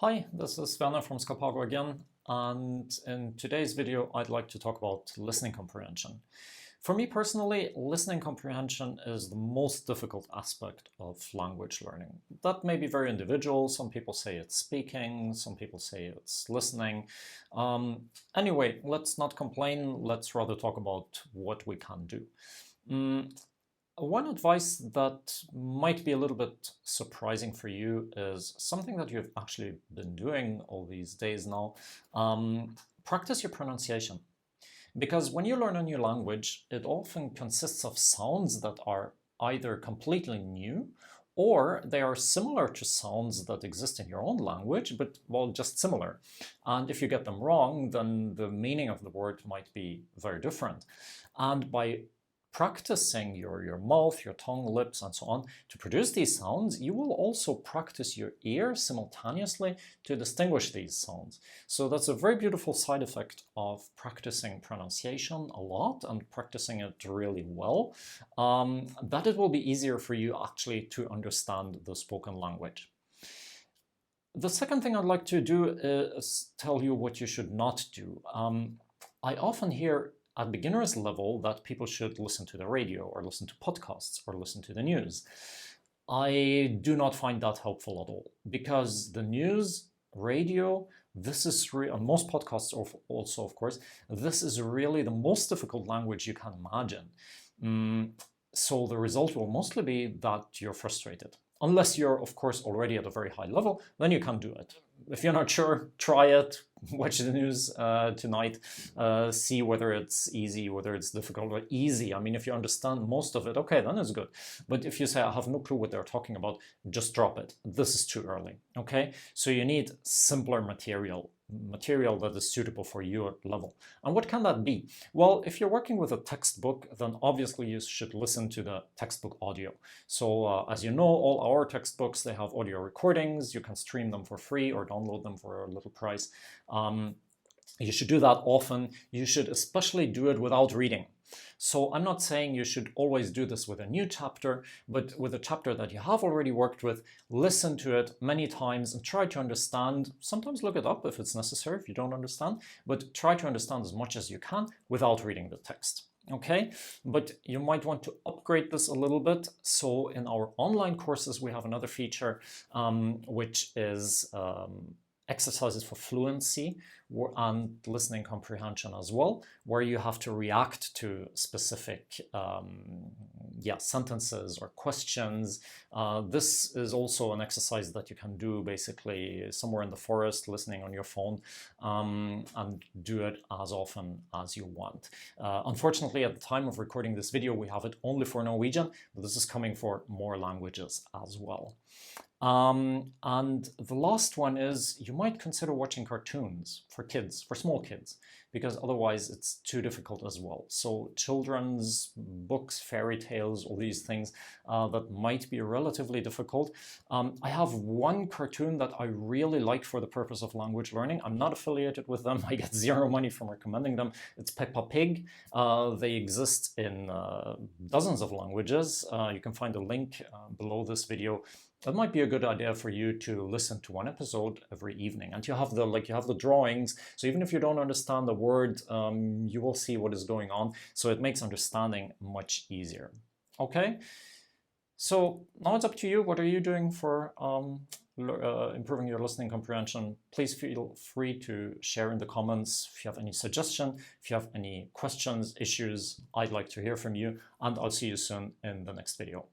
Hi, this is Werner from Scapago again, and in today's video I'd like to talk about listening comprehension. For me personally, listening comprehension is the most difficult aspect of language learning. That may be very individual. Some people say it's speaking, some people say it's listening. Anyway, let's not complain, let's rather talk about what we can do. One advice that might be a little bit surprising for you is something that you've actually been doing all these days now. Practice your pronunciation. Because when you learn a new language, it often consists of sounds that are either completely new or they are similar to sounds that exist in your own language, but, well, just similar. And if you get them wrong, then the meaning of the word might be very different. And by practicing your mouth, your tongue, lips, and so on to produce these sounds, you will also practice your ear simultaneously to distinguish these sounds. So that's a very beautiful side effect of practicing pronunciation a lot and practicing it really well, that it will be easier for you actually to understand the spoken language. The second thing I'd like to do is tell you what you should not do. I often hear at beginner's level that people should listen to the radio or listen to podcasts or listen to the news. I do not find that helpful at all, because the news, radio, this is on most podcasts also, of course, this is really the most difficult language you can imagine. So the result will mostly be that you're frustrated. Unless you're, of course, already at a very high level, then you can do it. If you're not sure, try it, watch the news tonight, see whether it's easy, whether it's difficult or easy. I mean, if you understand most of it, okay, then it's good. But if you say, I have no clue what they're talking about, just drop it. This is too early, okay? So you need simpler material that is suitable for your level. And what can that be? Well, if you're working with a textbook, then obviously you should listen to the textbook audio. So as you know, all our textbooks, they have audio recordings. You can stream them for free or download them for a little price. You should do that often. You should especially do it without reading. So I'm not saying you should always do this with a new chapter, but with a chapter that you have already worked with, listen to it many times and try to understand. Sometimes look it up if it's necessary, if you don't understand, but try to understand as much as you can without reading the text. Okay, but you might want to upgrade this a little bit. So in our online courses, we have another feature, which is exercises for fluency and listening comprehension as well, where you have to react to specific sentences or questions. This is also an exercise that you can do basically somewhere in the forest, listening on your phone, and do it as often as you want. Unfortunately, at the time of recording this video, we have it only for Norwegian, but this is coming for more languages as well. And the last one is you might consider watching cartoons for kids, for small kids, because otherwise it's too difficult as well. So children's books, fairy tales, all these things that might be relatively difficult. I have one cartoon that I really like for the purpose of language learning. I'm not affiliated with them. I get zero money from recommending them. It's Peppa Pig. They exist in dozens of languages. You can find a link below this video. That might be a good idea for you to listen to one episode every evening. And you have the drawings, so even if you don't understand the word, you will see what is going on. So it makes understanding much easier. Okay, so now it's up to you. What are you doing for improving your listening comprehension? Please feel free to share in the comments if you have any suggestion, if you have any questions, issues. I'd like to hear from you, and I'll see you soon in the next video.